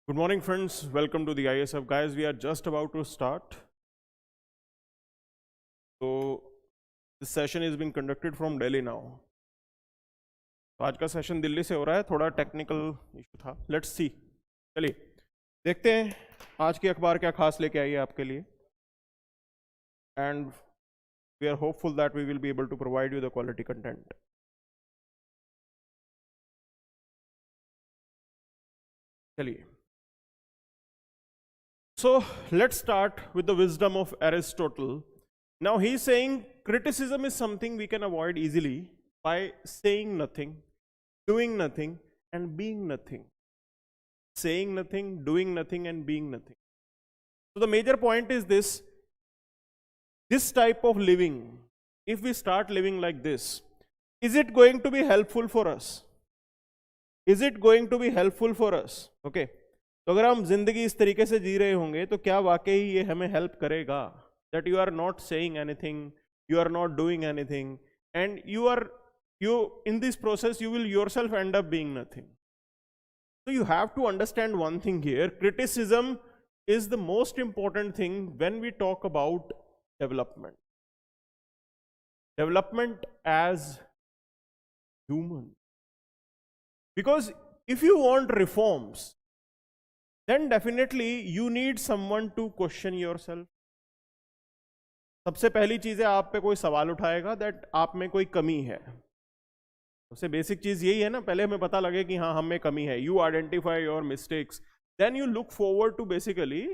Good morning, friends. Welcome to the ISF. Guys, we are just about to start. So, this session is being conducted from Delhi now. तो आज का session Delhi से हो रहा है, थोड़ा टेक्निकल इशू था. Let's see. चलिए देखते हैं आज की अखबार क्या खास लेके आई है आपके लिए. And we are hopeful that we will be able to provide you the quality content. चलिए. So let's start with the wisdom of Aristotle. Now he's saying criticism is something we can avoid easily by saying nothing, doing nothing, and being nothing. Saying nothing, doing nothing, and being nothing. So the major point is this type of living, if we start living like this, is it going to be helpful for us? Is it going to be helpful for us? Okay. तो अगर हम जिंदगी इस तरीके से जी रहे होंगे तो क्या वाकई ये हमें हेल्प करेगा? That you are not saying anything, you are not doing anything, and you in this process you will yourself end up being nothing. So you have to understand one thing here. Criticism is the most important thing when we talk about development. Development as human. Because if you want reforms, then definitely you need someone to question yourself. सबसे पहली चीज है आप पे कोई सवाल उठाएगा that आप में कोई कमी है. सबसे बेसिक चीज यही है ना, पहले हमें पता लगे कि हाँ हम में कमी है. You identify your mistakes, then you look forward to basically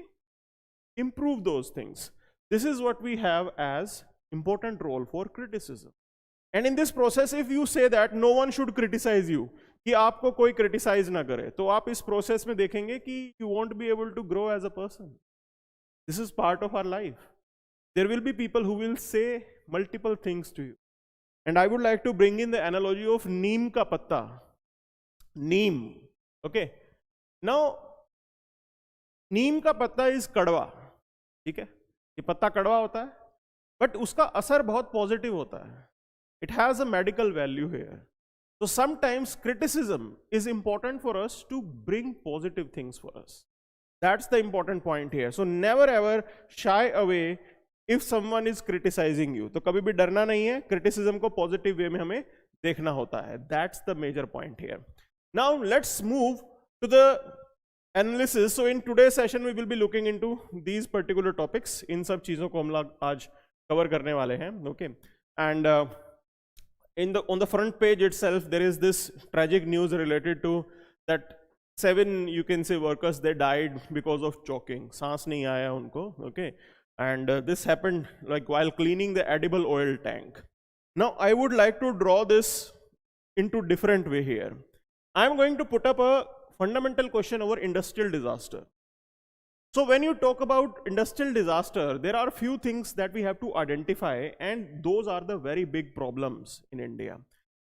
improve those things. This is what we have as important role for criticism. And in this process, if you say that no one should criticize you, कि आपको कोई criticise ना करे, तो आप इस process में देखेंगे कि you won't be able to grow as a person. This is part of our life. There will be people who will say multiple things to you. And I would like to bring in the analogy of neem का पत्ता. Neem. Okay. Now, नीम का पत्ता is कड़वा. ठीक है, ये पत्ता कड़वा होता है, बट उसका असर बहुत पॉजिटिव होता है. It has a medical value here. So sometimes criticism is important for us to bring positive things for us. That's the important point here. So never ever shy away if someone is criticizing you. तो कभी भी डरना नहीं है, criticism को positive way में हमें देखना होता है. That's the major point here. Now let's move to the analysis. So in today's session we will be looking into these particular topics. इन सब चीजों को हम लोग आज cover करने वाले हैं. Okay. And on the front page itself there is this tragic news related to that 7 you can say workers, they died because of choking. सांस नहीं आया उनको. Okay. And this happened like while cleaning the edible oil tank. Now I would like to draw this into different way here. I am going to put up a fundamental question over industrial disaster. So when you talk about industrial disaster, there are few things that we have to identify, and those are the very big problems in India.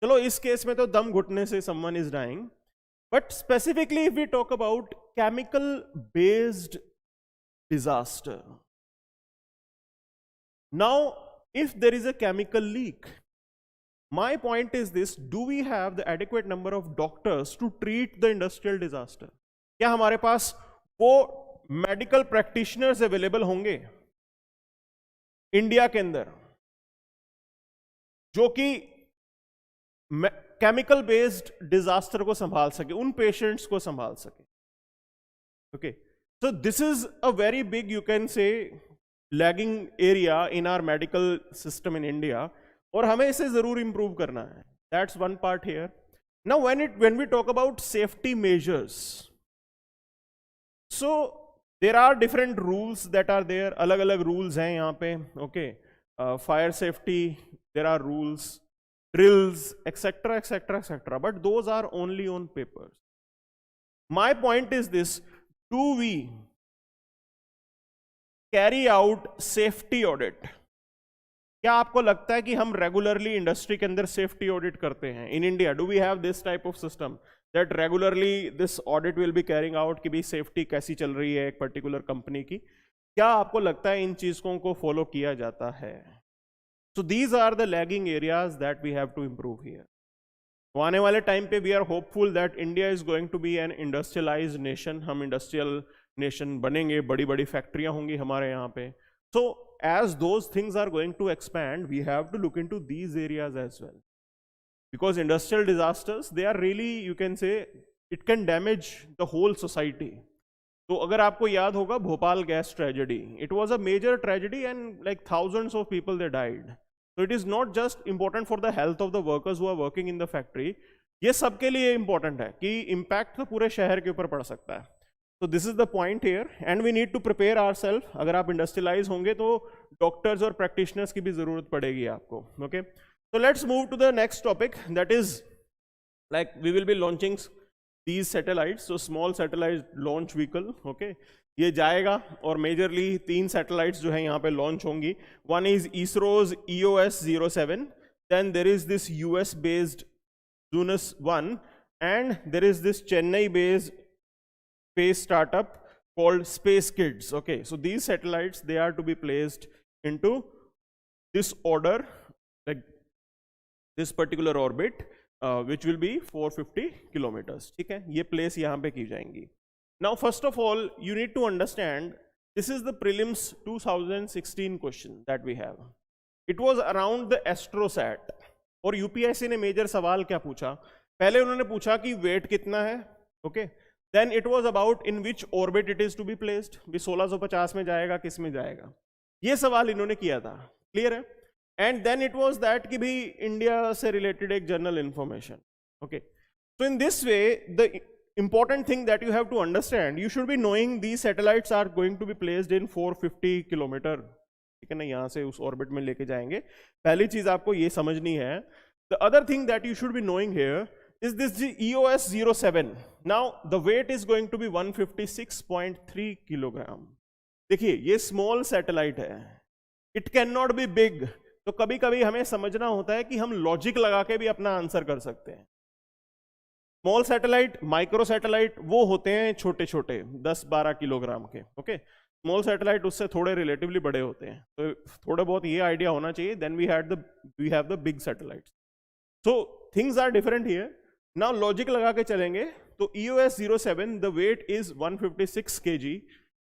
चलो इस case में तो दम घुटने से someone is dying, but specifically if we talk about chemical based disaster. Now if there is a chemical leak, my point is this: do we have the adequate number of doctors to treat the industrial disaster? क्या हमारे पास वो medical practitioners available होंगे India के अंदर जो कि chemical based disaster को संभाल सके, उन पेशेंट्स को संभाल सके? Okay, so this is a very big, you can say, lagging area in our medical system in India, और हमें इसे जरूर इंप्रूव करना है. That's one part here. Now when we talk about safety measures, so there are different rules that are there. अलग अलग rules हैं यहाँ पे. Okay, fire safety, there are rules, drills, etcetera etcetera etcetera, but those are only on papers. My point is this: do we carry out safety audit? क्या आपको लगता है कि हम रेगुलरली इंडस्ट्री के अंदर सेफ्टी ऑडिट करते हैं in India? Do we have this type of system that regularly this audit will be carrying out कि भी सेफ्टी कैसी चल रही है एक पर्टिकुलर कंपनी की? क्या आपको लगता है इन चीजों को फॉलो किया जाता है? So these are the lagging areas that we have to improve here. तो आने वाले टाइम पे we are hopeful that India is going to be an industrialised nation, हम इंडस्ट्रियल नेशन बनेंगे, बड़ी बड़ी फैक्ट्रियां होंगी हमारे यहाँ पे. सो as those things are going to expand, we have to look into these areas as well, because industrial disasters, they are really, you can say, it can damage the whole society. तो अगर आपको याद होगा Bhopal gas tragedy, it was a major tragedy and like thousands of people they died. So it is not just important for the health of the workers who are working in the factory, ये सबके लिए important है कि impact तो पूरे शहर के ऊपर पड़ सकता है. So this is the point here, and we need to prepare ourselves. अगर आप industrialize होंगे तो doctors और practitioners की भी जरूरत पड़ेगी आपको. Okay, so let's move to the next topic, that is like we will be launching these satellites. So small satellite launch vehicle. Okay, ये जाएगा और मेजरली 3 सैटेलाइट्स जो है यहाँ पे लॉन्च होंगी. One is ISRO's EOS-07, then there is this US based Zunus 1, and there is this Chennai based space startup called Space Kids. Okay, so these satellites, they are to be placed into this order, like this particular orbit, which will be 450 kilometers. ठीक है, ये place यहाँ पे की जाएंगी. Now, first of all, you need to understand, this is the prelims 2016 question that we have. It was around the AstroSat. और UPSC ने major सवाल क्या पूछा? पहले उन्होंने पूछा कि वेट कितना है, okay, then it was about in which orbit it is to be placed, भी 1650 में जाएगा, किस में जाएगा, ये सवाल इन्होंने किया था. क्लियर है? And then it was that कि भी इंडिया से रिलेटेड एक general information. Okay, so in this way the important thing that you have to understand, you should be knowing these satellites are going to be placed in 450 kilometer. ठीक है ना, यहाँ से उस ऑर्बिट में लेके जाएंगे. पहली चीज आपको ये समझनी है. The other thing that you should be knowing here is this EOS-07. Now the weight is going to be 156.3 kilogram. देखिए ये स्मॉल सैटेलाइट है, it can not be big. तो कभी कभी हमें समझना होता है कि हम लॉजिक लगा के भी अपना आंसर कर सकते हैं. स्मॉल सैटेलाइट, माइक्रो सैटेलाइट वो होते हैं छोटे छोटे 10-12 किलोग्राम के. ओके, स्मॉल सैटेलाइट उससे थोड़े रिलेटिवली बड़े होते हैं. तो थोड़ा बहुत ये आइडिया होना चाहिए. Then we have the big satellites. So things are different here. Now logic लगा के चलेंगे. तो EOS-07, the weight is 156 kg.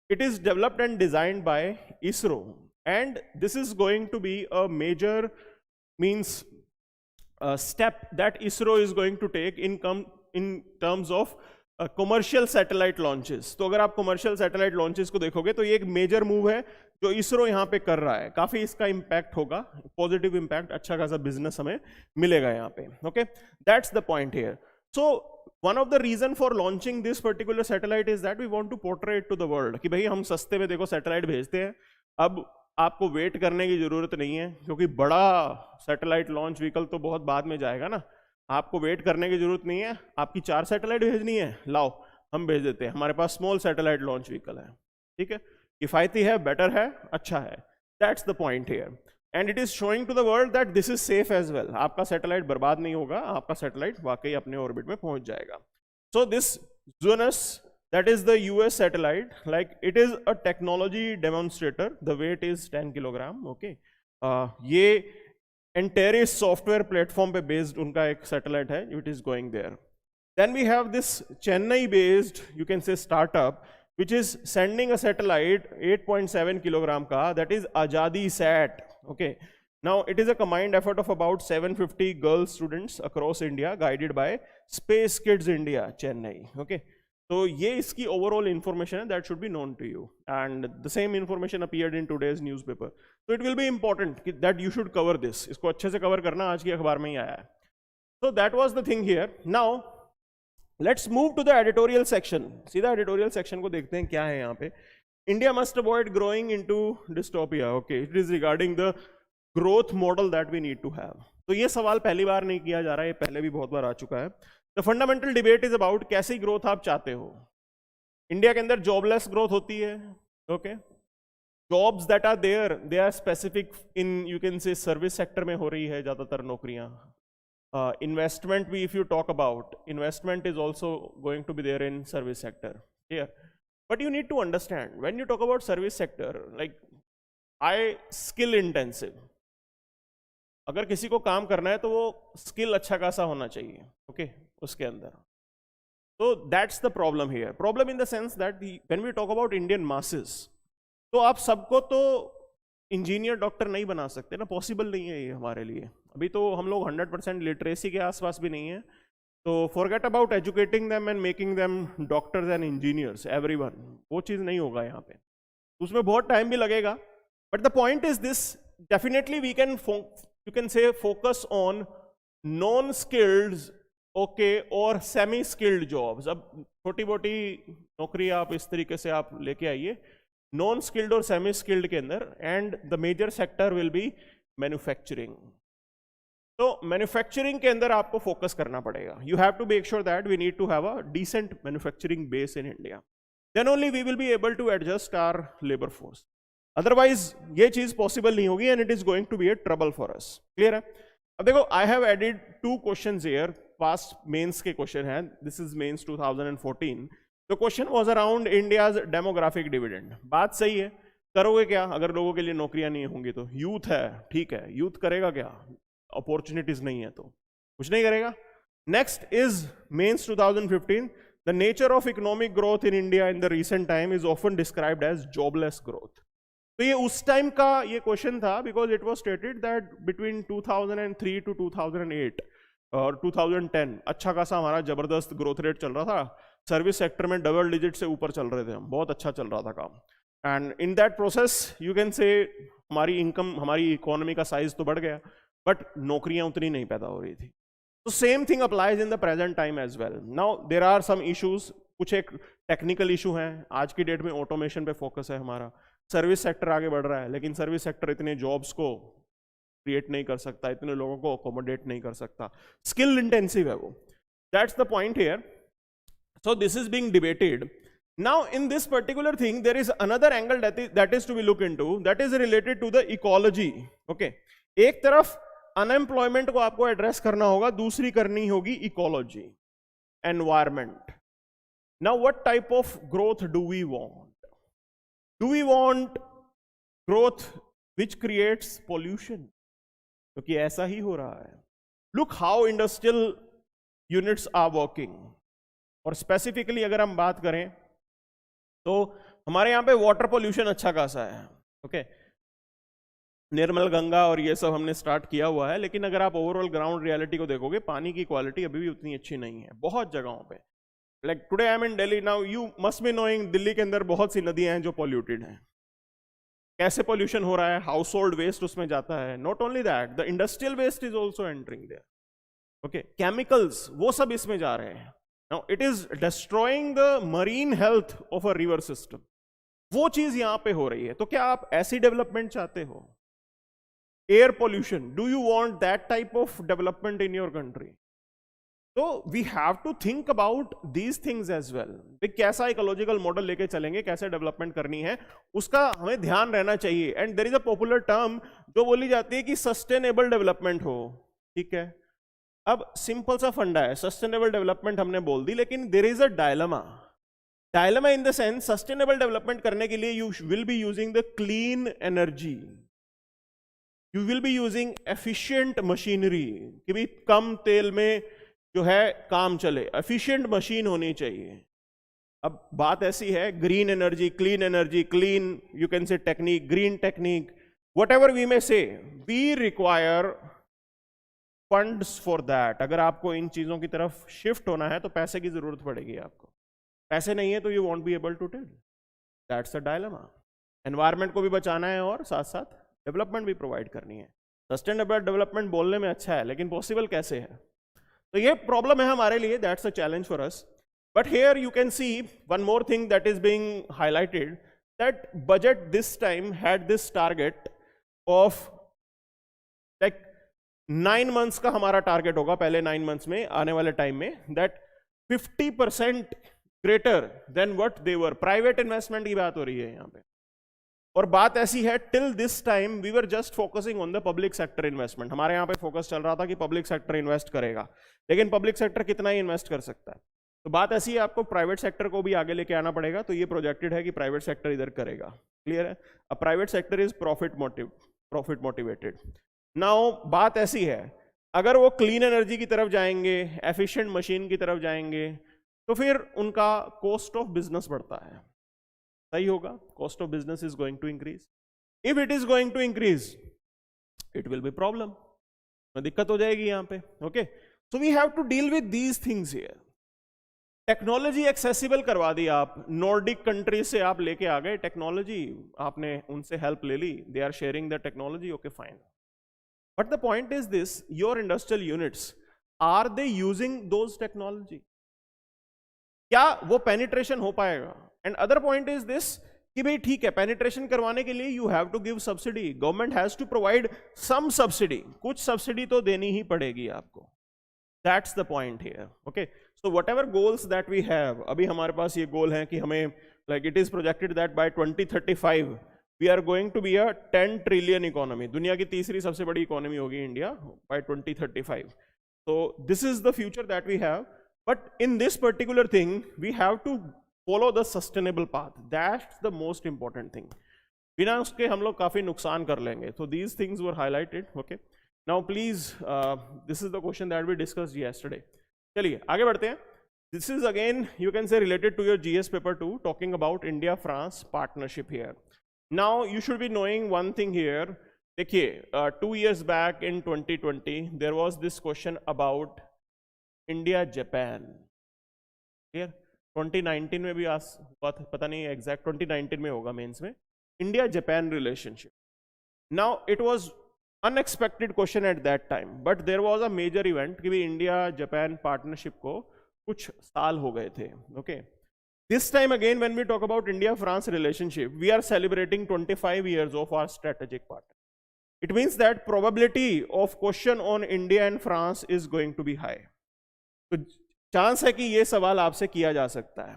It is developed and designed by ISRO, and this is going to be a major means step that ISRO is going to take in terms of commercial satellite launches. तो अगर आप commercial satellite launches को देखोगे तो ये एक major move है जो इसरो यहाँ पे कर रहा है. काफी इसका impact होगा, positive impact, अच्छा खासा business हमें मिलेगा यहाँ पे. Okay, that's the point here. So one of the reason for launching this particular satellite is that we want to portray it to the world कि भाई हम सस्ते में देखो सैटेलाइट भेजते हैं. अब आपको वेट करने की जरूरत नहीं है, क्योंकि बड़ा सैटेलाइट लॉन्च व्हीकल तो बहुत बाद में जाएगा ना. आपको वेट करने की जरूरत नहीं है. आपकी 4 सैटेलाइट भेजनी है, लाओ हम भेज देते हैं, हमारे पास स्मॉल सैटेलाइट लॉन्च व्हीकल है. ठीक है, किफायती है, बेटर है, अच्छा है. That's the point here, and it is showing to the world that this is safe as well. आपका सैटेलाइट बर्बाद नहीं होगा, आपका सैटेलाइट वाकई अपने ऑर्बिट में पहुंच जाएगा. So this Zunus, that is the US satellite, like it is a technology demonstrator. The weight is 10 kilogram. Okay, ये Antares software platform पे based उनका एक satellite है, it is going there. Then we have this Chennai based, you can say, startup which is sending a satellite 8.7 kilogram का, that is Ajadi Sat. Okay, now it is a combined effort of about 750 girl students across India, guided by Space Kids India, Chennai. Okay, तो ये इसकी overall information है, that should be known to you, and the same information appeared in today's newspaper. तो it will be important that you should cover this. इसको अच्छे से cover करना, आज की अखबार में ही आया है. So that was the thing here. Now let's move to the editorial section. सीधा एडिटोरियल सेक्शन को देखते हैं क्या है यहाँ पे. India must avoid growing into dystopia. Okay, it is regarding the growth model that we need to have. तो ये सवाल पहली बार नहीं किया जा रहा है, ये पहले भी बहुत बार आ चुका है. The fundamental debate is about कैसी ग्रोथ आप चाहते हो. इंडिया के अंदर जॉबलेस ग्रोथ होती है. Okay, jobs that are there, they are specific in, you can say service sector में हो रही है ज्यादातर नौकरियां. इन्वेस्टमेंट भी, if you talk about investment, is also going to be there in service sector. Clear? But you need to understand when you talk about service sector, like I skill intensive. अगर किसी को काम करना है तो वो skill अच्छा खासा होना चाहिए, ओके, उसके अंदर. तो that's the problem here. Problem in the sense that when we talk about Indian masses, तो आप सबको तो इंजीनियर डॉक्टर नहीं बना सकते ना, पॉसिबल नहीं है ये हमारे लिए. अभी तो हम लोग 100% लिटरेसी के आसपास भी नहीं है. तो forget about educating them and making them doctors and engineers everyone, वो चीज़ नहीं होगा यहाँ पे. उसमें बहुत टाइम भी लगेगा. But the point is this, definitely we can, you can say focus on non skilled, okay, और सेमी स्किल्ड जॉब्स. अब छोटी मोटी नौकरी आप इस तरीके से आप लेके आइए नॉन स्किल्ड और सेमी स्किल्ड के अंदर, and the major sector will be manufacturing. तो मैन्युफैक्चरिंग के अंदर आपको फोकस करना पड़ेगा. You have to make sure that we need to have a decent manufacturing base in India. Then only we will be able to adjust our labour force. Otherwise ये चीज possible नहीं होगी, and it is going to be a trouble for us. Clear है? अब देखो, I have added 2 questions here. Past mains के question हैं. This is mains 2014. तो question was around India's demographic dividend. बात सही है, करोगे क्या अगर लोगों के लिए नौकरियां नहीं होंगी तो? यूथ है, ठीक है, यूथ करेगा क्या? अपॉर्चुनिटीज नहीं है तो कुछ नहीं करेगा. Next is mains 2015. The nature of economic growth in India in the recent time is often described as jobless growth. तो ये उस टाइम का ये क्वेश्चन था, because it was stated that between 2003 to 2008 और 2010 अच्छा खासा हमारा जबरदस्त ग्रोथ रेट चल रहा था. सर्विस सेक्टर में डबल डिजिट से ऊपर चल रहे थे हम, बहुत अच्छा चल रहा था काम. And in that process you can से हमारी इनकम, हमारी इकोनॉमी का साइज तो बढ़ गया, बट नौकरियां उतनी नहीं पैदा हो रही थी. तो same thing applies in the present time as well. Now there are some issues, कुछ एक टेक्निकल इशू हैं. आज की डेट में ऑटोमेशन पे फोकस है हमारा. सर्विस सेक्टर आगे बढ़ रहा है, लेकिन सर्विस सेक्टर इतने जॉब्स को क्रिएट नहीं कर सकता, इतने लोगों को अकोमोडेट नहीं कर सकता. स्किल इंटेंसिव है वो. That's the point here. So this is being debated. Now in this particular thing there is another angle that is to be looked into, that is related to the ecology. Okay, एक तरफ unemployment को आपको address करना होगा, दूसरी करनी होगी ecology, environment. Now what type of growth do we want? Do we want growth which creates pollution? क्योंकि ऐसा ही हो रहा है. Look how industrial units are working. और स्पेसिफिकली अगर हम बात करें तो हमारे यहाँ पे वाटर पोल्यूशन अच्छा खासा है. ओके, निर्मल गंगा और ये सब हमने स्टार्ट किया हुआ है, लेकिन अगर आप ओवरऑल ग्राउंड रियलिटी को देखोगे, पानी की क्वालिटी अभी भी उतनी अच्छी नहीं है बहुत जगहों पे. Like today I am in Delhi. Now you must be knowing, Delhi के अंदर बहुत सी नदियां हैं जो पॉल्यूटेड हैं. कैसे पॉल्यूशन हो रहा है? हाउस होल्ड वेस्ट उसमें जाता है. Not only that, the industrial waste is also entering there. Okay, chemicals वो सब इसमें जा रहे हैं. Now it is destroying the marine health of a river system. वो चीज यहां पे हो रही है. तो क्या आप ऐसी डेवलपमेंट चाहते हो? Air pollution, do you want that type of development in your country? तो we have to think about these things as well. कैसा इकोलॉजिकल मॉडल लेके चलेंगे, कैसे डेवलपमेंट करनी है, उसका हमें ध्यान रहना चाहिए. And there is a popular term जो बोली जाती है कि सस्टेनेबल डेवलपमेंट हो. ठीक है, अब सिंपल सा फंडा है, सस्टेनेबल डेवलपमेंट हमने बोल दी, लेकिन there is a dilemma. Dilemma in the sense, sustainable development करने के लिए you will be using the clean energy, you will be using efficient machinery, कि भी कम तेल में जो है काम चले, एफिशिएंट मशीन होनी चाहिए. अब बात ऐसी है, green energy, clean you can say technique, green technique, whatever we may say, we require funds for that. अगर आपको इन चीजों की तरफ शिफ्ट होना है तो पैसे की जरूरत पड़ेगी आपको. पैसे नहीं है तो you won't be able to tell. That's a dilemma. Environment को भी बचाना है और साथ साथ डेवलपमेंट भी प्रोवाइड करनी है. सस्टेनेबल डेवलपमेंट बोलने में अच्छा है, लेकिन पॉसिबल कैसे है? तो ये प्रॉब्लम है हमारे लिए. That's a challenge for us. But here you can see one more thing that is being highlighted, that budget this time had this target of like 9 months का हमारा टारगेट होगा पहले 9 मंथ्स में, आने वाले टाइम में, that 50% greater than what they were. Private investment की बात हो रही है यहाँ पे. और बात ऐसी है, till this time we were just focusing on the public sector investment. हमारे यहाँ पे फोकस चल रहा था कि पब्लिक सेक्टर इन्वेस्ट करेगा, लेकिन पब्लिक सेक्टर कितना ही इन्वेस्ट कर सकता है. तो बात ऐसी है, आपको प्राइवेट सेक्टर को भी आगे लेके आना पड़ेगा. तो ये प्रोजेक्टेड है कि प्राइवेट सेक्टर इधर करेगा. क्लियर है? अब private sector is profit motivated. Now बात ऐसी है, अगर वो क्लीन एनर्जी की तरफ जाएंगे, एफिशिएंट मशीन की तरफ जाएंगे, तो फिर उनका कॉस्ट ऑफ बिजनेस बढ़ता है, सही होगा, cost of business is going to increase, if it is going to increase it will be problem, दिक्कत हो जाएगी यहां पे, okay. So we have to deal with these things here. Technology accessible करवा दी आप, नॉर्डिक कंट्री से आप लेके आ गए टेक्नोलॉजी, आपने उनसे हेल्प ले ली, they are sharing the technology, okay fine, but the point is this, your industrial units, are they using those technology, क्या वो पेनिट्रेशन हो पाएगा? And other point is this कि भाई ठीक है, पेनिट्रेशन करवाने के लिए you have to give subsidy, government has to provide some subsidy, कुछ सब्सिडी तो देनी ही पड़ेगी आपको, that's the point here, okay. So whatever goals that we have, अभी हमारे पास ये गोल है कि हमें, like it is projected that by 2035 we are going to be a 10 trillion economy, दुनिया की तीसरी सबसे बड़ी इकोनॉमी होगी India by 2035, so this is the future that we have, but in this particular thing we have to follow the sustainable path, that's the most important thing, बिना उसके हम लोग काफी नुकसान कर लेंगे, so these things were highlighted, okay। Now please this is the question that we discussed yesterday, चलिए आगे बढ़ते हैं। This is again you can say related to your GS paper 2, talking about India France partnership here। Now you should be knowing one thing here, देखिए 2 years back in 2020 there was this question about India Japan, clear, 2019 में भी आज हुआ था, पता नहीं exact 2019 में होगा मेंस में, India Japan relationship। Now it was unexpected question at that time, but there was a major event कि भी India Japan partnership को कुछ साल हो गए थे, okay। This time again when we talk about India France relationship, we are celebrating 25 years of our strategic partnership, it means that probability of question on India and France is going to be high, तो chance है कि ये सवाल आपसे किया जा सकता है।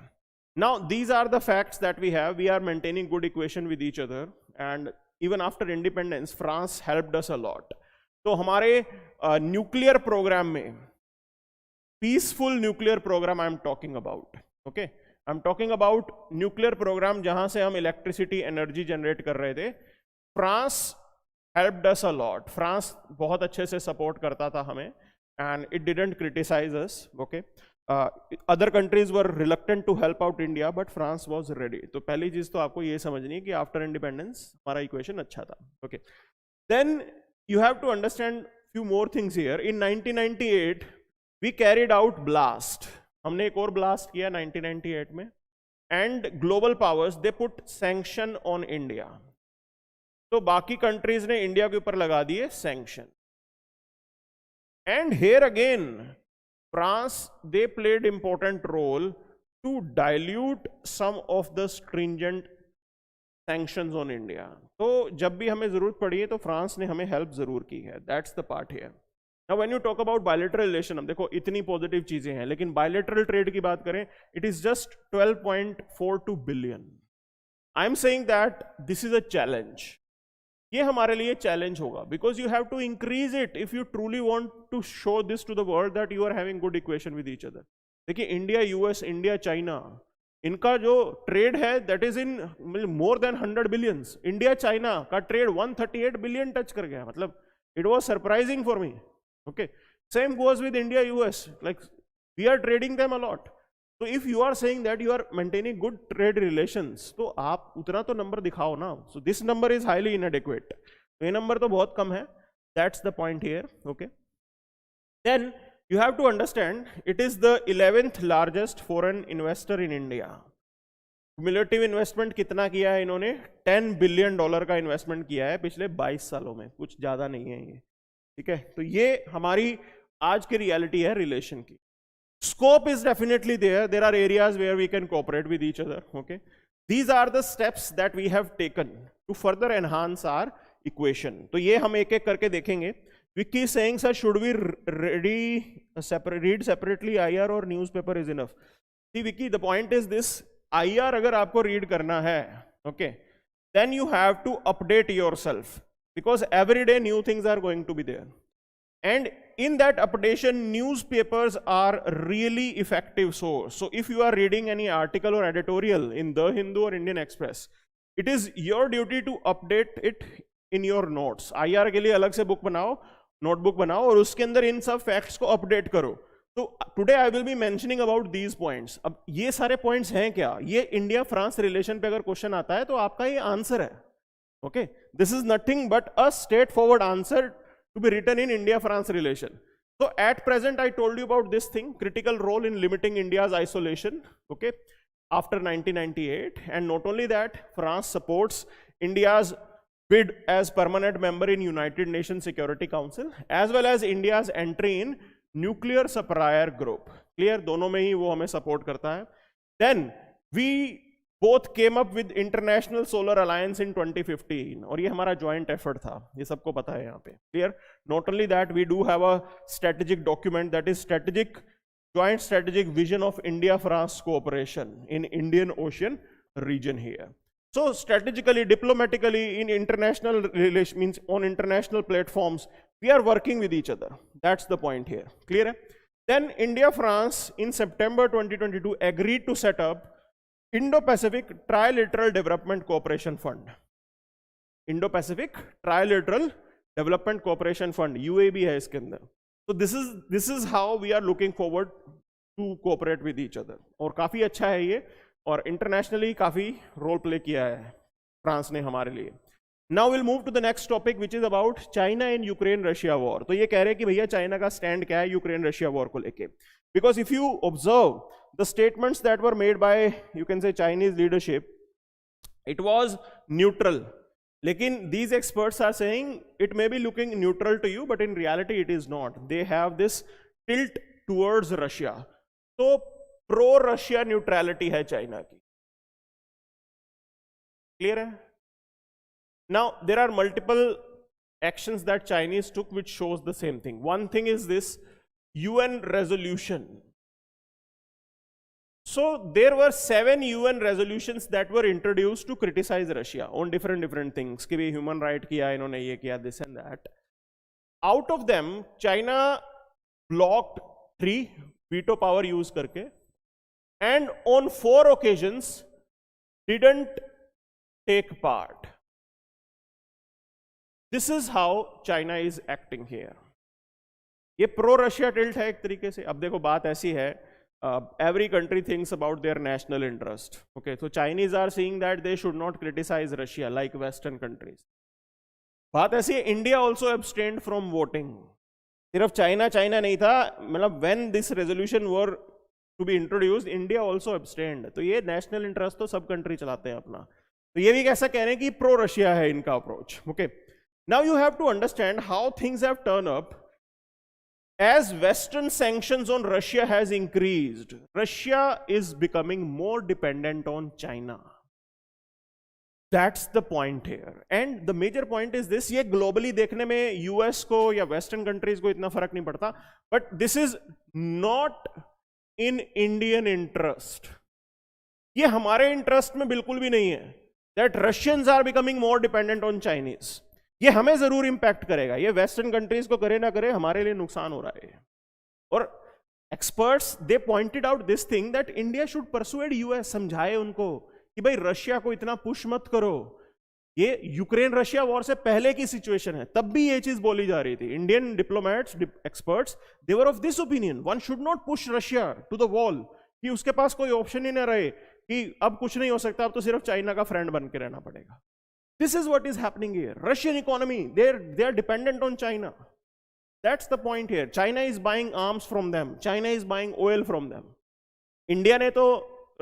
Now these are the facts that we have, we are maintaining good equation with each other, and even after independence France helped us a lot। तो हमारे न्यूक्लियर प्रोग्राम में, peaceful nuclear program I am talking about, okay, I am talking about nuclear program जहां से हम electricity energy generate कर रहे थे, France helped us a lot, France बहुत अच्छे से सपोर्ट करता था हमें, and it didn't criticize us, okay। Other countries were reluctant to help out India, but France was ready। तो पहली चीज तो आपको ये समझनी है कि आफ्टर इंडिपेंडेंस हमारा इक्वेशन अच्छा था, okay। Then you have to understand few more things here। In 1998 we carried out blast, हमने एक और blast किया 1998 में, and global powers they put sanction on India, तो बाकी कंट्रीज ने इंडिया के ऊपर लगा दिए sanction, and here again France they played important role to dilute some of the stringent sanctions on India। तो जब भी हमें जरूरत पड़ी है तो फ्रांस ने हमें हेल्प जरूर की है, that's the part here। Now when you talk about bilateral relation, अब देखो इतनी पॉजिटिव चीजें हैं, लेकिन बायलेटरल ट्रेड की बात करें, it is just 12.42 billion। I am saying that this is a challenge, ये हमारे लिए चैलेंज होगा, because you have to increase it if you truly want to show this to the world that you are having good equation with each other. देखिए India US, India China, इनका जो trade है that is in more than 100 billions, India China का trade 138 billion touch कर गया, मतलब it was surprising for me, okay. Same goes with India US, like we are trading them a lot, तो if you are saying that you are maintaining good trade relations, तो आप उतना तो number दिखाओ ना, so this number is highly inadequate, तो ये number तो बहुत कम है, that's the point here, okay. Then you have to understand it is the 11th largest foreign investor in India. Cumulative investment कितना किया है इन्होंने? $10 बिलियन का इन्वेस्टमेंट किया है पिछले 22 सालों में, कुछ ज्यादा नहीं है ये, ठीक है। तो ये हमारी आज की रियलिटी है रिलेशन की। Scope is definitely there, there are areas where we can cooperate with each other, okay। These are the steps that we have taken to further enhance our equation। तो ये हम एक एक करके देखेंगे। Vicky is saying sir should we read separately IR or newspaper is enough? See Vicky, the point is this, IR अगर आपको read करना है, okay, then you have to update yourself because every day new things are going to be there, and in that updation newspapers are really effective source। So if you are reading any article or editorial in The Hindu or Indian Express, it is your duty to update it in your notes, IR के लिए अलग से book बनाओ, notebook बनाओ और उसके अंदर इन सब फैक्ट्स को अपडेट करो. तो today I will be mentioning about these points. अब ये सारे पॉइंट्स हैं क्या? ये इंडिया फ्रांस रिलेशन पे अगर क्वेश्चन आता है तो आपका ये आंसर है. Okay, this is nothing but a straightforward answer to be written in India France relation. So at present I told you about this thing, critical role in limiting India's isolation, okay, after 1998. And not only that, France supports India's bid as permanent member in United Nations Security Council, as well as India's entry in nuclear supplier group. Clear? दोनों में ही वो हमें support करता है. Then we both came up with International Solar Alliance in 2015, और ये हमारा joint effort था, ये सबको पता है यहाँ पे. Clear? Not only that, we do have a strategic document, that is joint strategic vision of India-France cooperation in Indian Ocean region here. So strategically, diplomatically, in international relations, means on international platforms, we are working with each other. That's the point here. Clear? Then India-France in September 2022 agreed to set up Indo-Pacific Trilateral Development Cooperation Fund. Indo-Pacific Trilateral Development Cooperation Fund, UAB है इसके अंदर. So this is how we are looking forward to cooperate with each other. और काफी अच्छा है ये, और internationally काफी role play किया है फ्रांस ने हमारे लिए. Now we'll move to the next topic, which is about China and Ukraine-Russia war. तो ये कह रहे हैं कि भैया चाइना का stand क्या है यूक्रेन-रशिया वॉर को लेके. Because if you observe the statements that were made by, you can say, Chinese leadership, it was neutral. Lekin these experts are saying it may be looking neutral to you, but in reality it is not. They have this tilt towards Russia. So pro-Russia neutrality hai China ki. Clear hai? Now there are multiple actions that Chinese took which shows the same thing. One thing is this UN resolution. So there were 7 UN resolutions that were introduced to criticize Russia on different things. कि भी human right किया, इन्होंने ये किया, this and that. Out of them, China blocked 3 veto power use करके, and on 4 occasions didn't take part. This is how China is acting here. ये pro Russia tilt है एक तरीके से. अब देखो बात ऐसी है, every country thinks about their national interest. Okay, so Chinese are saying that they should not criticize Russia like Western countries. बात ऐसी है, India also abstained from voting. सिर्फ चाइना नहीं था, मतलब when this resolution were to be introduced, India also abstained. तो ये national interest तो सब country चलाते हैं अपना. तो ये भी कैसा कह रहे हैं कि pro Russia है इनका approach. Okay, now you have to understand how things have turned up. As Western sanctions on Russia has increased, Russia is becoming more dependent on China. That's the point here. And the major point is this, ये globally देखने में US को या Western countries को इतना फर्क नहीं पड़ता, but this is not in Indian interest. ये हमारे interest में बिल्कुल भी नहीं है. That Russians are becoming more dependent on Chinese. ये हमें जरूर इंपैक्ट करेगा, ये वेस्टर्न कंट्रीज को करे ना करे हमारे लिए नुकसान हो रहा है. और experts they pointed out this thing that India should persuade US, समझाए उनको कि भाई रशिया को इतना पुश मत करो. ये यूक्रेन रशिया वॉर से पहले की सिचुएशन है, तब भी ये चीज बोली जा रही थी. Indian diplomats, experts, they were of this opinion, one should not push Russia to the wall, कि उसके पास कोई ऑप्शन ही ना रहे कि अब कुछ नहीं हो सकता, अब तो सिर्फ चाइना का फ्रेंड बन के रहना पड़ेगा. This is what is happening here. Russian economy, they are dependent on China. That's the point here. China is buying arms from them. China is buying oil from them. India ने तो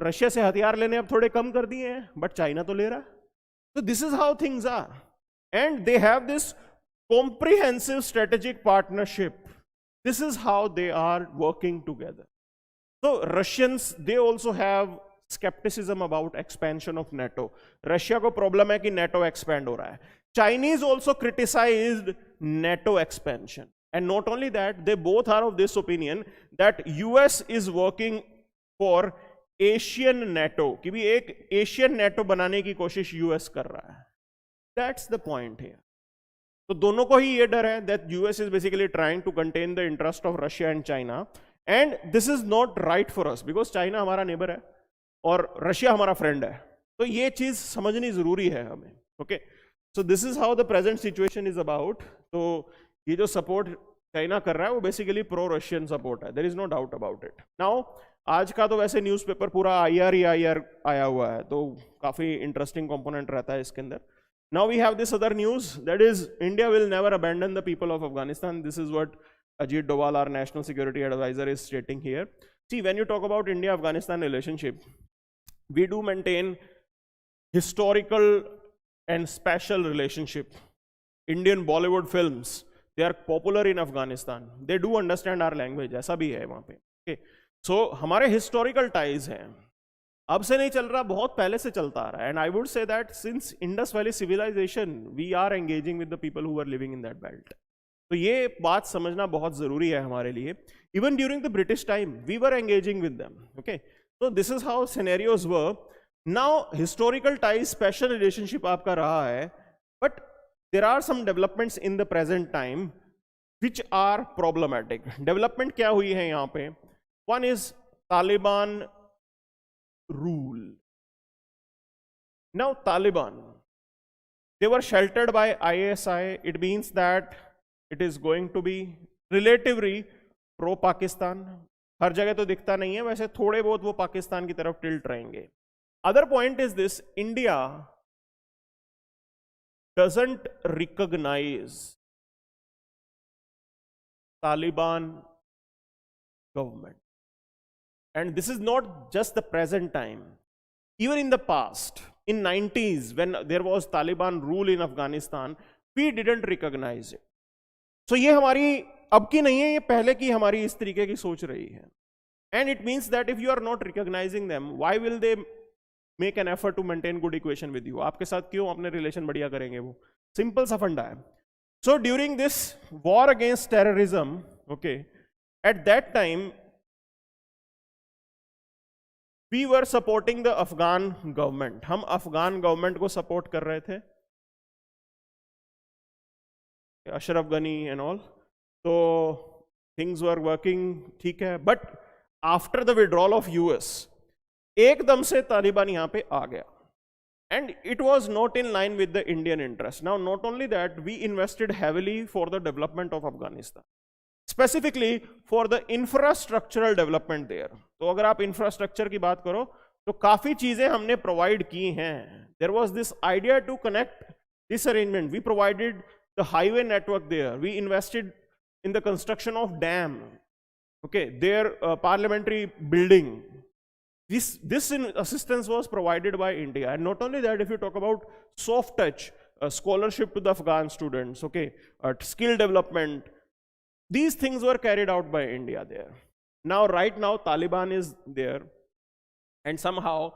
Russia से हथियार लेने अब थोड़े कम कर दिए हैं, but China तो ले रहा है. So this is how things are. And they have this comprehensive strategic partnership. This is how they are working together. So Russians, they also have skepticism about expansion of NATO. Russia को problem है कि NATO expand हो रहा है. Chinese also criticized NATO expansion. And not only that, they both are of this opinion that US is working for Asian NATO, कि भी एक Asian NATO बनाने की कोशिश US कर रहा है. That's the point here. तो दोनों को ही ये डर है that US is basically trying to contain the interest of Russia and China. And this is not right for us because China हमारा neighbor है और रशिया हमारा फ्रेंड है. तो ये चीज समझनी जरूरी है हमें. Okay, So this is how the present situation is about. तो ये जो support चाइना कर रहा है वो बेसिकली प्रो रशियन सपोर्ट है, there is no doubt about it. Now आज का तो वैसे न्यूज़पेपर पूरा IR आया हुआ है, तो काफी इंटरेस्टिंग कंपोनेंट रहता है इसके अंदर. Now we have this other news, that is India will never abandon the people of Afghanistan. This is what Ajit Doval, our national security advisor, is stating here. See, when you talk about India-Afghanistan relationship, we do maintain historical and special relationship. Indian Bollywood films, they are popular in Afghanistan. They do understand our language. ऐसा भी है वहाँ पे. Okay. So हमारे historical ties हैं. अब से नहीं चल रहा, बहुत पहले से चलता आ रहा है. And I would say that since Indus Valley civilization, we are engaging with the people who are living in that belt. तो ये बात समझना बहुत जरूरी है हमारे लिए. Even during the British time, we were engaging with them. Okay. So this is how scenarios were. Now historical ties, special relationship आपका रहा है, but there are some developments in the present time which are problematic. Development क्या हुई है यहाँ पे? One is Taliban rule. Now Taliban, they were sheltered by ISI. It means that it is going to be relatively pro Pakistan. हर जगह तो दिखता नहीं है, वैसे थोड़े बहुत वो पाकिस्तान की तरफ टिल्ट रहेंगे. Other point is this: India doesn't recognize Taliban government. And this is not just the present time. Even in the past, in 90s, when there was Taliban rule in Afghanistan, we didn't recognize it. So ये हमारी अब की नहीं है, ये पहले की हमारी इस तरीके की सोच रही है. And it means that if you are not recognizing them, why will they make an effort to maintain good equation with you? आपके साथ क्यों अपने रिलेशन बढ़िया करेंगे वो? सिंपल सा फंडा है. So during this war against terrorism, okay, at that time we were supporting the Afghan government. हम अफगान गवर्नमेंट को सपोर्ट कर रहे थे, अशरफ गनी एंड ऑल. तो थिंग्स वर वर्किंग ठीक है, but after the withdrawal of US, एकदम से तालिबान यहां पे आ गया. And it was not in line with the Indian interest. Now, not only that, we invested heavily for the development of Afghanistan, specifically for the infrastructural development there. तो अगर आप infrastructure की बात करो तो काफी चीजें हमने provide की हैं. There was this idea to connect this arrangement. We provided the highway network there. We invested in the construction of dam. Okay, their parliamentary building. This assistance was provided by India. And not only that, if you talk about soft touch, scholarship to the Afghan students, okay, skill development, these things were carried out by India there. Now, right now, Taliban is there, and somehow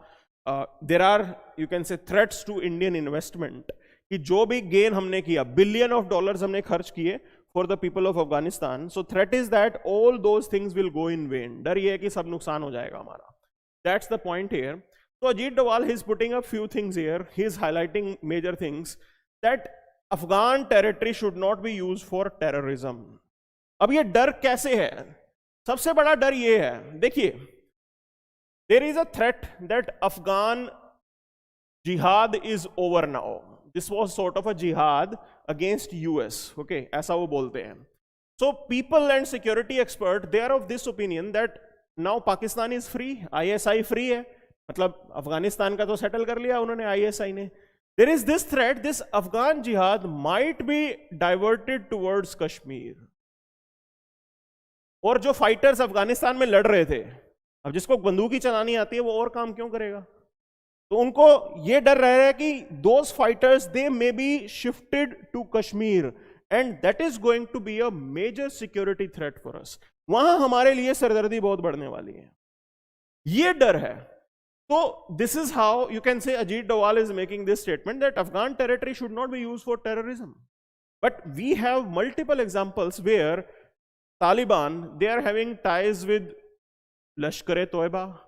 there are, you can say, threats to Indian investment. कि जो भी gain हमने किया, billion of dollars हमने खर्च किए for the people of Afghanistan. So threat is that all those things will go in vain. डर ये है कि सब नुकसान हो जाएगा हमारा. That's the point here. So Ajit Doval, he's putting up few things here. He's highlighting major things that Afghan territory should not be used for terrorism. अब ये डर कैसे है? सबसे बड़ा डर ये है, देखिए, there is a threat that Afghan jihad is over now. This was sort of a jihad against US. Okay, ऐसा वो बोलते हैं. So people and security expert, they are of this opinion that now Pakistan is free, ISI free है, मतलब अफगानिस्तान का तो settle कर लिया उन्होंने ISI ने. There is this threat, this Afghan jihad might be diverted towards Kashmir. और जो फाइटर्स अफगानिस्तान में लड़ रहे थे, अब जिसको बंदूक ही चलानी आती है वो और काम क्यों करेगा? तो उनको ये डर रह रहा है कि those fighters, they may be shifted to Kashmir, and that is going to be a major security threat for us. वहां हमारे लिए सरदर्दी बहुत बढ़ने वाली है, ये डर है. तो this is how you can say Ajit Doval is making this statement that Afghan territory should not be used for terrorism. But we have multiple examples where Taliban, they are having ties with Lashkar-e-Toiba,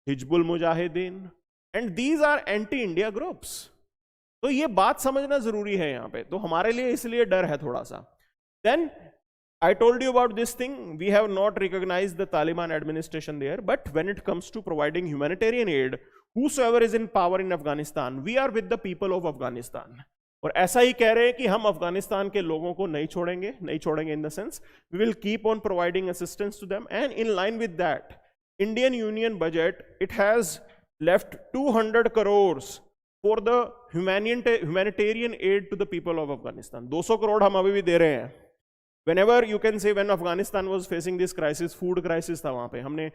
Hizbul Mujahideen, and these are anti-India groups. तो ये बात समझना जरूरी है यहाँ पे, तो हमारे लिए इसलिए डर है थोड़ा सा. Then I told you about this thing. We have not recognized the Taliban administration there, but when it comes to providing humanitarian aid, whosoever is in power in Afghanistan, we are with the people of Afghanistan. और ऐसा ही कह रहे हैं कि हम अफगानिस्तान के लोगों को नहीं छोड़ेंगे in the sense we will keep on providing assistance to them, and in line with that Indian union budget it has left 200 crores for the humanitarian aid to the people of Afghanistan. 200 crore हम अभी भी दे रहे हैं। Whenever you can say when Afghanistan was facing this crisis, food crisis था वहां पे, हमने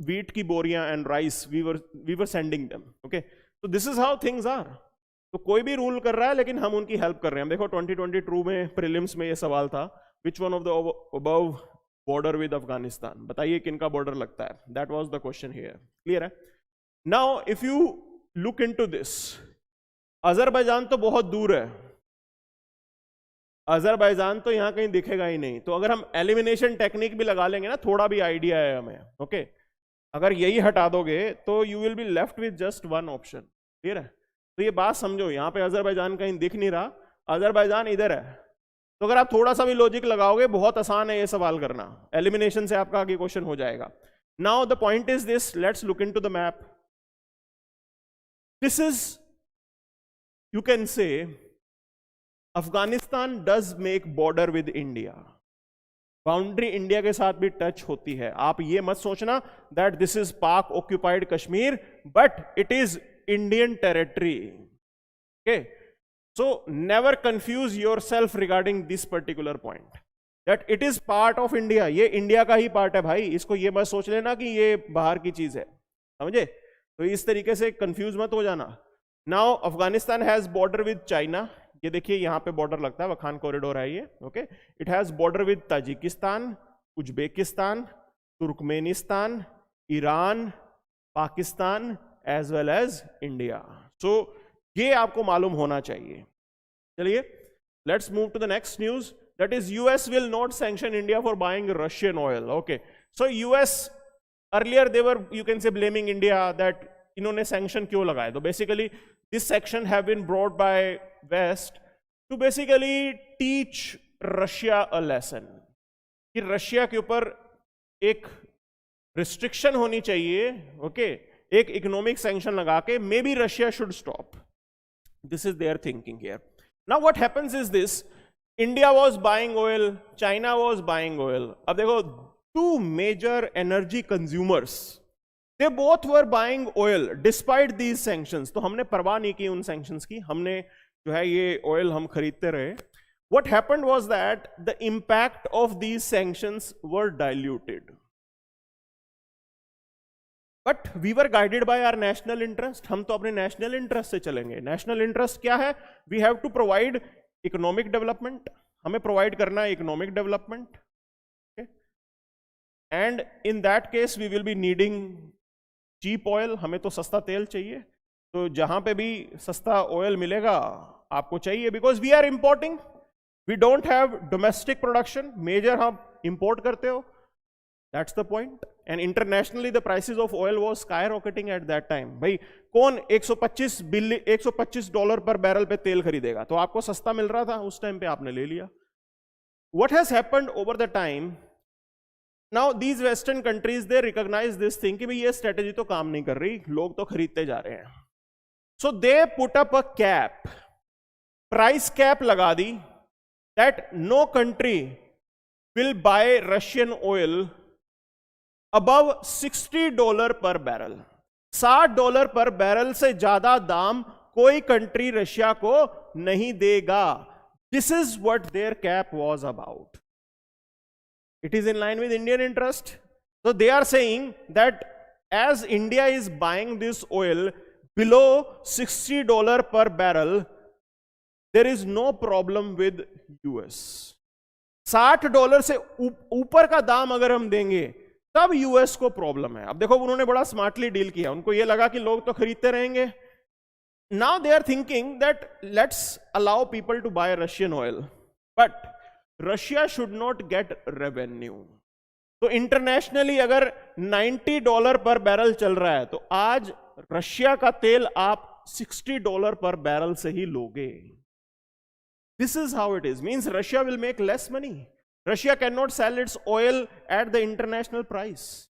wheat की बोरियां and rice we were sending them, okay? So this is how things are. तो कोई भी रूल कर रहा है लेकिन हम उनकी हेल्प कर रहे हैं। देखो 2022 में प्रीलिम्स में ये सवाल था, which one of the above border with Afghanistan, बताइए किनका बॉर्डर लगता है, that was the question here, clear है? Now if you look into this, Azerbaijan तो बहुत दूर है, अजरबैजान तो यहां कहीं दिखेगा ही नहीं। तो अगर हम एलिमिनेशन टेक्निक भी लगा लेंगे ना, थोड़ा भी आइडिया है हमें, ओके, अगर यही हटा दोगे तो you will be left with just one option, clear है? तो ये बात समझो, यहां पे अजरबैजान कहीं दिख नहीं रहा, अजरबैजान इधर है। तो अगर आप थोड़ा सा भी लॉजिक लगाओगे, बहुत आसान है ये सवाल करना, एलिमिनेशन से आपका आगे क्वेश्चन हो जाएगा। Now the point is this, let's look into the map. This is, you can से, Afghanistan does make border with India, boundary India के साथ भी टच होती है। आप ये मत सोचना दैट दिस इज पाक occupied Kashmir, but it is Indian territory, okay? So never confuse yourself regarding this particular point that it is part of India. ये इंडिया का ही पार्ट है भाई, इसको ये मत सोच लेना कि ये बाहर की चीज है, समझे? तो इस तरीके से कंफ्यूज मत हो जाना। Now Afghanistan has border with China, ये देखिए यहां पे बॉर्डर लगता है, वखान कॉरिडोर है ये, okay? It has border with Tajikistan, Uzbekistan, Turkmenistan, Iran, Pakistan as well as India. So ये आपको मालूम होना चाहिए। चलिए let's move to the next news, that is US will not sanction India for buying Russian oil, okay? So US earlier they were, you can say, blaming India that इन्होंने sanction क्यों लगाए। तो basically this section have been brought by West to basically teach Russia a lesson कि Russia के ऊपर एक restriction होनी चाहिए, ओके? एक इकोनॉमिक सैंक्शन लगा के may be Russia should stop. This is their thinking here. Now what happens is this, India was buying oil, China was buying oil. अब देखो, two major energy consumers, they both were buying oil despite these sanctions। तो हमने परवाह नहीं की उन sanctions की, हमने जो है ये oil हम खरीदते रहे। What happened was that the impact of these sanctions were diluted, but we were guided by our national interest। हम तो अपने national interest से चलेंगे। national interest क्या है? We have to provide economic development, हमें provide करना है economic development, okay? And in that case we will be needing cheap oil, हमें तो सस्ता तेल चाहिए। तो जहां पे भी सस्ता ऑयल मिलेगा आपको चाहिए, because we are importing, we don't have domestic production, major हम इंपोर्ट करते हो, that's the point. And internationally the prices of oil was sky rocketing at that time. भाई कौन $125 पर बैरल पे तेल खरीदेगा? तो आपको सस्ता मिल रहा था उस टाइम पे, आपने ले लिया। What has happened over the time, Now these Western countries they recognize this thing कि भाई ये strategy तो काम नहीं कर रही, लोग तो खरीदते जा रहे हैं। So they put up a cap, price cap लगा दी, that no country will buy Russian oil above $60 per barrel। $60 पर बैरल से ज्यादा दाम कोई कंट्री रशिया को नहीं देगा। This is what their cap was about। It is in line with Indian interest. So they are saying that as India is buying this oil below $60 per barrel, there is no problem with US। $60 से ऊपर का दाम अगर हम देंगे तब US को problem है। अब देखो उन्होंने बड़ा स्मार्टली डील किया, उनको ये लगा कि लोग तो खरीदते रहेंगे। Now they are thinking that let's allow people to buy Russian oil, but Russia should not gate revenue. तो इंटरनेशनली अगर $90 पर बैरल चल रहा है, तो आज रशिया का तेल आप $60 पर बैरल से ही लोगे। This is how it is, means Russia will make less money. Russia can not sell its oil at the international price,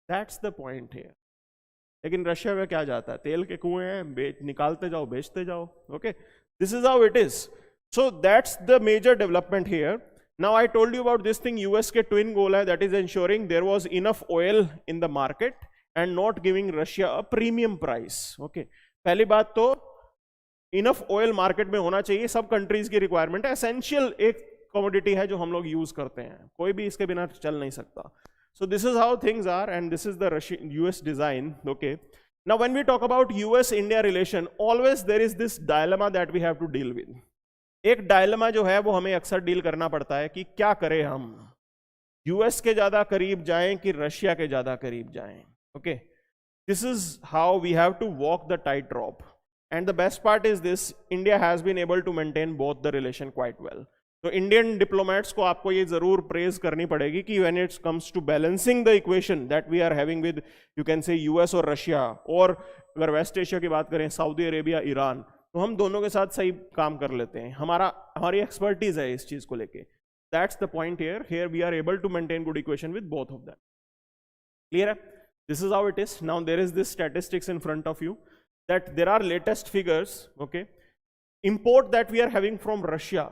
that's the point here. लेकिन रशिया में क्या जाता है, तेल के कुएं हैं, निकालते जाओ बेचते जाओ, okay? This is how it is. So that's the major development here. Now I told you about this thing, US के twin goal है, that is ensuring there was enough oil in the market and not giving Russia a premium price. Okay, पहली बात तो enough oil market में होना चाहिए, सब countries की रिक्वायरमेंट है, एसेंशियल एक कमोडिटी है जो हम लोग यूज करते हैं, कोई भी इसके बिना चल नहीं सकता. So this is how things are and this is the US design. Okay, now when we talk about US India relation, always there is this dilemma that we have to deal with. एक dilemma जो है वो हमें अक्सर deal करना पड़ता है कि क्या करें हम, यूएस के ज्यादा करीब जाएं कि रशिया के ज्यादा करीब जाएं. Okay, this is how we have to walk the tight drop. And the best part is this, India has been able to maintain both the relation quite well. तो इंडियन डिप्लोमेट्स को आपको ये जरूर praise करनी पड़ेगी कि when it comes to balancing the equation that we are having with, you can say US और Russia, और अगर वेस्ट एशिया की बात करें सऊदी अरेबिया, ईरान, तो हम दोनों के साथ सही काम कर लेते हैं. हमारी एक्सपर्टीज है इस चीज को लेके. That's the point here we are able to maintain good equation with both of them. Clear है? This is how it is. Now there is this statistics in front of you that there are latest figures. Okay, import that we are having from Russia,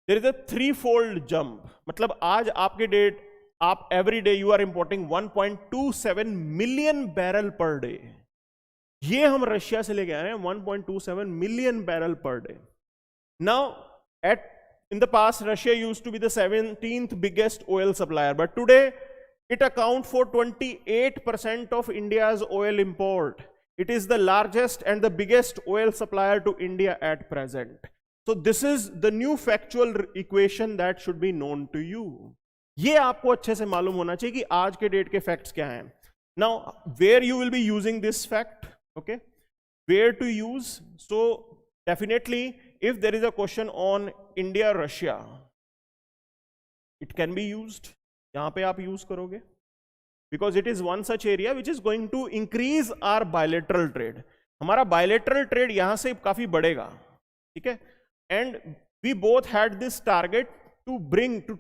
there is a 3-fold jump. मतलब आज आपके date आप every day you are importing 1.27 million barrel per day. ये हम Russia से लेके आ रहे हैं 1.27 million barrel per day. Now in the past Russia used to be the 17th biggest oil supplier, but today it accounts for 28% of India's oil import. It is the largest and the biggest oil supplier to India at present. So this is the new factual equation that should be known to you. ये आपको अच्छे से मालूम होना चाहिए कि आज के डेट के फैक्ट्स क्या हैं. Now where you will be using this fact? Okay, where to use? So definitely if there is a question on India Russia, it can be used. यहाँ पे आप यूज करोगे because it is one such area which is going to increase our bilateral trade. हमारा bilateral trade यहाँ से काफी बढ़ेगा. ठीक है, and we both had this target to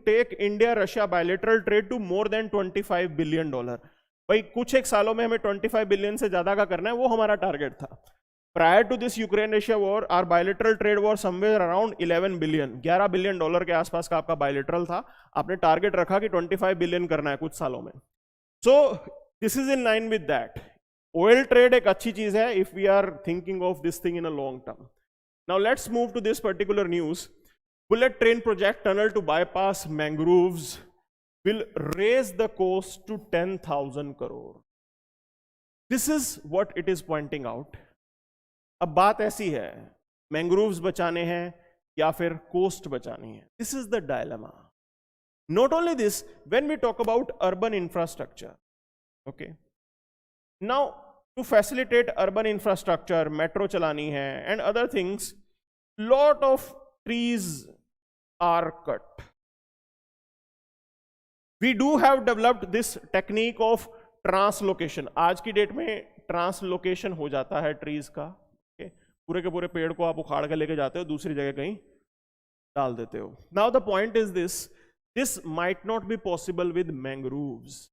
take India Russia bilateral trade to more than $25 billion. भाई कुछ एक सालों में हमें 25 बिलियन से ज्यादा का करना है, वो हमारा टारगेट था. Prior to this Ukraine Russia war our bilateral trade war somewhere around 11 billion, $11 billion के आसपास का आपका बायलैटरल था. आपने टारगेट रखा कि 25 बिलियन करना है कुछ सालों में. So this is in line with that. Oil trade एक अच्छी चीज है if we are thinking of this thing in a long term. Now let's move to this particular news. Bullet train project tunnel to bypass mangroves will raise the cost to 10,000 crore. This is what it is pointing out. अब बात ऐसी है, mangroves बचाने हैं या फिर coast बचानी है. This is the dilemma. Not only this, when we talk about urban infrastructure, okay, now to facilitate urban infrastructure, metro चलानी है and other things, lot of trees are cut. We do have developed this technique of translocation. आज की date में translocation हो जाता है trees का. पूरे के पूरे पेड़ को आप उखाड़ के लेके जाते हो, दूसरी जगह कहीं डाल देते हो. Now the point is this might not be possible with mangroves.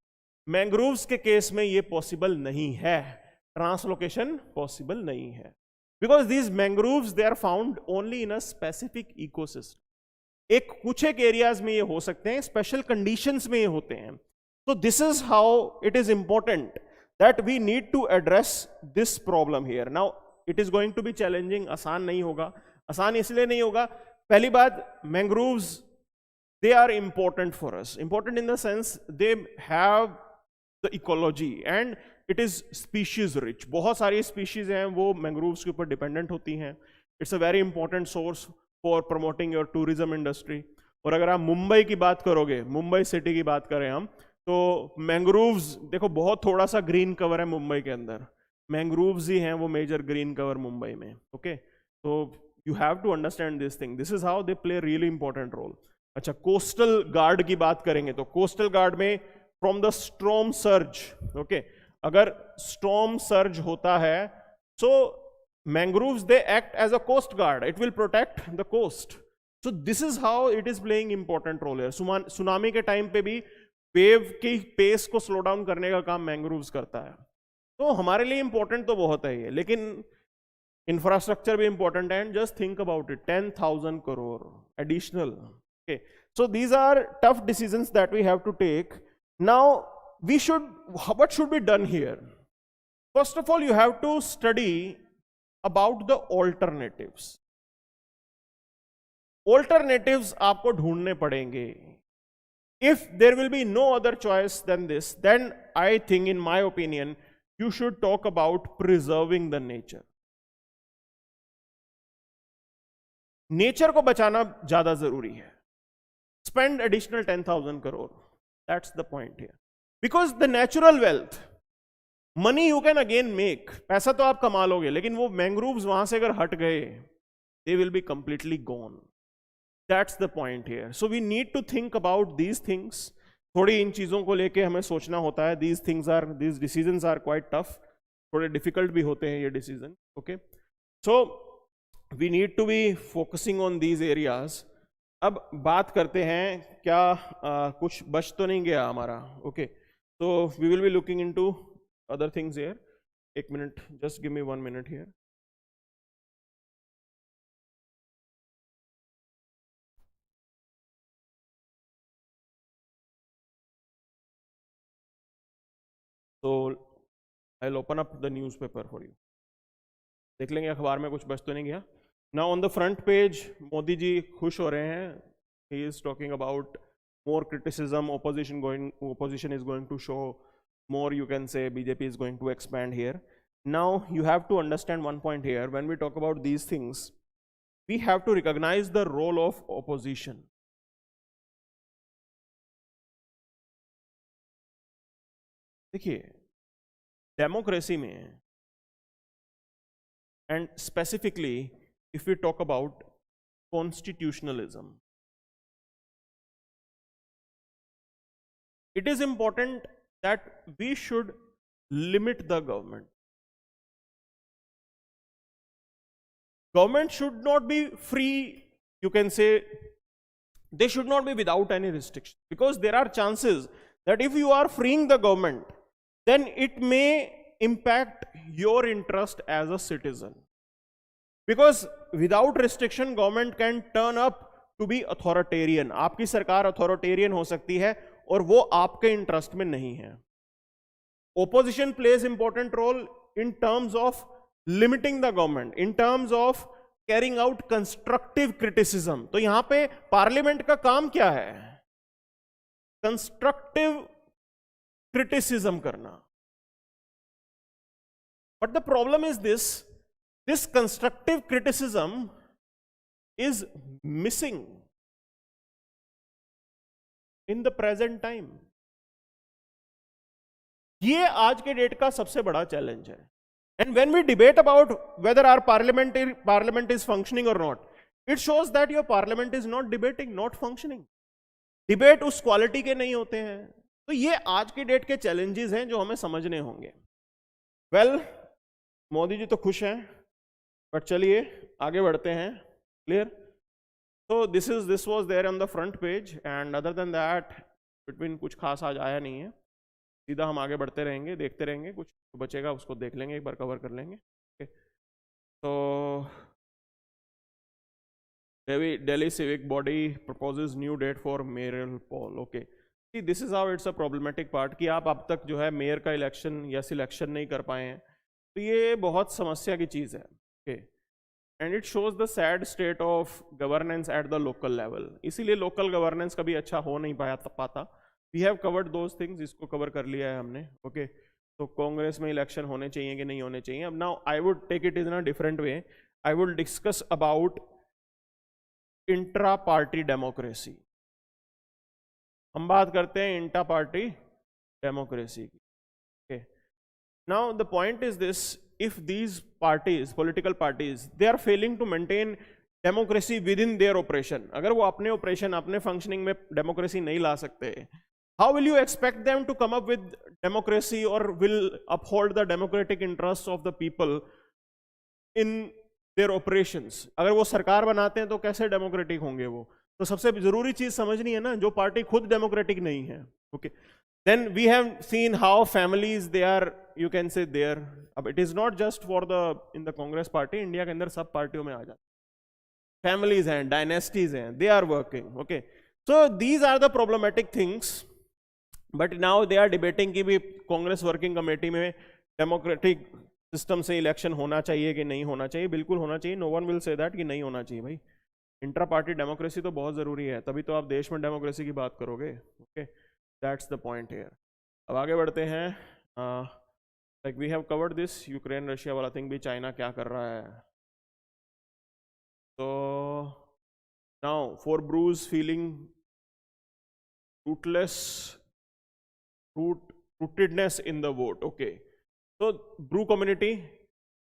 Mangroves के केस में ये पॉसिबल नहीं है, ट्रांसलोकेशन पॉसिबल नहीं है, because these mangroves they are found only in a specific ecosystem. एक कुछ एक एरियाज में ये हो सकते हैं, स्पेशल कंडीशंस में ये होते हैं. So this is how it is important that we need to address this problem here. Now it is going to be challenging. आसान नहीं होगा. आसान इसलिए नहीं होगा, पहली बात, mangroves they are important for us. Important in the sense they have the ecology and it is species rich. बहुत सारी species हैं वो mangroves के ऊपर dependent होती हैं. It's a very important source for promoting your tourism industry. और अगर आप मुंबई की बात करोगे, मुंबई सिटी की बात करें हम, तो मैंग्रोव्स देखो बहुत थोड़ा सा ग्रीन कवर है मुंबई के अंदर. मैंग्रोव्स ही हैं वो मेजर ग्रीन कवर मुंबई में. ओके, तो you have to understand this thing. This is how they play really important role. अच्छा, कोस्टल गार्ड की बात करेंगे तो कोस्टल गार्ड में from the storm surge, okay, अगर स्टॉर्म सर्ज होता है, so mangroves they act as a coast guard. It will protect the coast. So this is how it is playing important role here. Tsunami के time पे भी wave की pace को slow down करने का काम मैंग्रोव्स करता है. तो हमारे लिए इंपॉर्टेंट तो बहुत है ये, लेकिन infrastructure भी important है, and just think about it, 10,000 crore additional. Okay, so these are tough decisions that we have to take. Now what should be done here? First of all, you have to study about the alternatives. Alternatives आपको ढूंढने पड़ेंगे. If there will be no other choice than this, then I think, in my opinion, you should talk about preserving the nature. Nature को बचाना ज्यादा जरूरी है. Spend additional 10,000 crore. That's the point here. Because the natural wealth, money you can again make. पैसा तो आप कमा लोगे, लेकिन वो मैंग्रोव्स वहां से अगर हट गए, they will be completely gone. That's the point here. So we need to think about these things. थोड़ी इन चीजों को लेके हमें सोचना होता है. These decisions are quite tough. थोड़े difficult भी होते हैं ये decision. Okay. So we need to be focusing on these areas. अब बात करते हैं क्या कुछ बच तो नहीं गया हमारा. Okay. So we will be looking into other things here. एक minute. Just give me 1 minute here. So I'll open up the newspaper for you. देख लेंगे अखबार में कुछ बच तो नहीं गया. Now on the front page, Modi ji खुश हो रहे हैं. He is talking about more criticism. Opposition is going to show more. You can say BJP is going to expand here. Now you have to understand one point here. When we talk about these things, we have to recognize the role of opposition. देखिए, democracy में, and specifically if we talk about constitutionalism, it is important that we should limit the government. Government should not be free, you can say, they should not be without any restriction, because there are chances that if you are freeing the government, then it may impact your interest as a citizen. Because without restriction, government can turn up to be authoritarian. आपकी सरकार authoritarian हो सकती है और वो आपके interest में नहीं है. Opposition plays important role in terms of limiting the government, in terms of carrying out constructive criticism. तो यहां पे पार्लियामेंट का काम क्या है? Constructive criticism करना. But the problem is this constructive criticism is missing in the present time. ये आज के डेट का सबसे बड़ा चैलेंज है. And when we debate about whether our parliament is functioning or not, it shows that your parliament is not debating, not functioning. Debate उस quality के नहीं होते हैं. तो ये आज की डेट के चैलेंजेस हैं जो हमें समझने होंगे. वेल, मोदी जी तो खुश हैं, बट चलिए आगे बढ़ते हैं. क्लियर? तो this was there on the front page, and other than that between कुछ खास आज आया नहीं है. सीधा हम आगे बढ़ते रहेंगे, देखते रहेंगे, कुछ बचेगा उसको देख लेंगे, एक बार कवर कर लेंगे. तो Delhi civic body proposes new date for mayoral poll. Okay. See, this is how it's a problematic part कि आप अब तक जो है मेयर का इलेक्शन या सिलेक्शन नहीं कर पाए हैं. तो ये बहुत समस्या की चीज़ है. Okay. And it shows the sad state of governance at the local level. इसीलिए local governance कभी अच्छा हो नहीं पाता. We have covered those things. इसको कवर कर लिया है हमने. Okay. तो कांग्रेस में इलेक्शन होने चाहिए कि नहीं होने चाहिए. अब now I would take it in a different way. I will discuss about intra party democracy. हम बात करते हैं इंट्रा पार्टी डेमोक्रेसी की. Okay. Now the point is this: if these parties, political parties, they are failing to maintain democracy within their operation, अगर वो अपने operation, अपने functioning में democracy नहीं ला सकते, how will you expect them to come up with democracy or will uphold the democratic interests of the people in their operations? अगर वो सरकार बनाते हैं तो कैसे डेमोक्रेटिक होंगे वो? तो सबसे जरूरी चीज समझनी है ना, जो पार्टी खुद डेमोक्रेटिक नहीं है. Okay. Then we have seen how families they are you can say there, अब it is not just for the in the Congress party, India के अंदर सब पार्टियों में आ जाते, फैमिलीज हैं, डायनेस्टीज हैं, they are working, okay. So these are the problematic things, but now they are debating कि भी कांग्रेस वर्किंग कमेटी में डेमोक्रेटिक सिस्टम से इलेक्शन होना चाहिए कि नहीं होना चाहिए. बिल्कुल होना चाहिए, no one will say that कि नहीं होना चाहिए भाई. इंट्रा पार्टी डेमोक्रेसी तो बहुत ज़रूरी है, तभी तो आप देश में डेमोक्रेसी की बात करोगे, okay. That's the point here. अब आगे बढ़ते हैं. Like we have covered this Ukraine Russia वाला थिंग भी, चाइना क्या कर रहा है. तो now for bruise feeling rootedness in the vote, okay. So Bru community,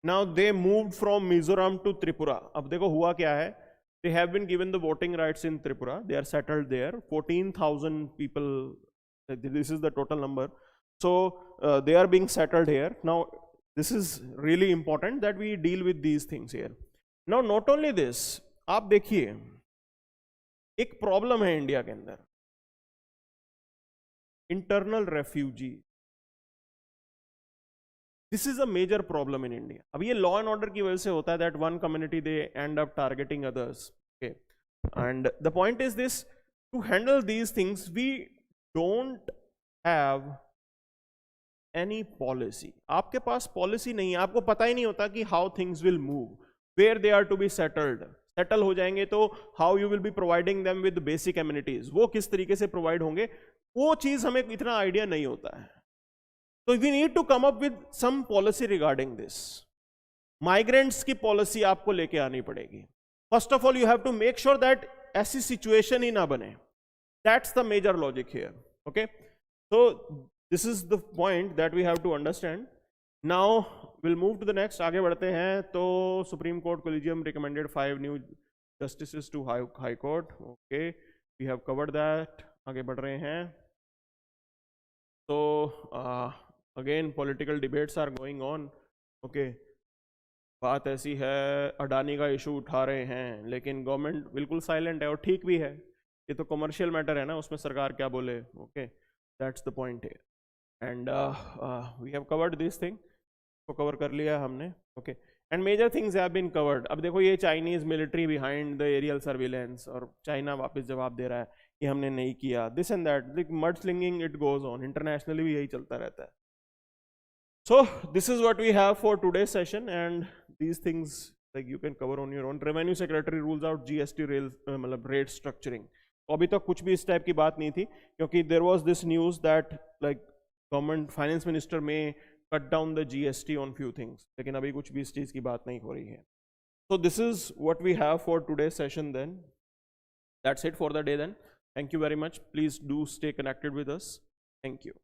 now they moved from Mizoram to Tripura. अब देखो हुआ क्या है, they have been given the voting rights in Tripura, they are settled there, 14,000 people, this is the total number. So they are being settled here. Now this is really important that we deal with these things here. Now not only this, आप देखिए एक problem है India के अंदर, internal refugee. This is a major problem in India. अब ये law and order की वजह से होता है, that one community they end up targeting others, okay. And the point is this, to handle these things we don't have any policy. आपके पास policy नहीं है, आपको पता ही नहीं होता कि how things will move, where they are to be settled. Settle हो जाएंगे तो how you will be providing them with basic amenities, वो किस तरीके से प्रोवाइड होंगे, वो चीज हमें इतना आइडिया नहीं होता है. तो we need to come up with some policy regarding this. Migrants की पॉलिसी आपको लेके आनी पड़ेगी. First of all you have to make sure that ऐसी सिचुएशन ही ना बने. That's the major logic here, okay. So this is the point that we have to understand. Now will move to the next. आगे बढ़ते हैं. तो supreme court collegium recommended 5 new justices to high court, okay. We have covered that. आगे बढ़ रहे हैं. तो again political debates are going on, okay. बात ऐसी है, अडानी का इशू उठा रहे हैं, लेकिन गवर्नमेंट बिल्कुल साइलेंट है, और ठीक भी है, ये तो कमर्शियल मैटर है ना, उसमें सरकार क्या बोले, ओके. दैट्स द पॉइंट है. And we have covered this thing, को कवर कर लिया हमने, okay. And major things have been covered. अब देखो ये Chinese military behind the aerial surveillance, और चाइना वापस जवाब दे रहा है कि हमने नहीं किया, this and that, mud slinging, it goes on. Internationally भी यही चलता रहता है. So this is what we have for today session, and these things like you can cover on your own. Revenue secretary rules out GST rail, मतलब rate structuring. तो अभी तक कुछ भी इस टाइप की बात नहीं थी, क्योंकि there was this news that like government finance minister में cut down the GST on few things, लेकिन अभी कुछ भी इस चीज की बात नहीं हो रही है. So this is what we have for today's session then. That's it for the day then. Thank you very much. Please do stay connected with us. Thank you.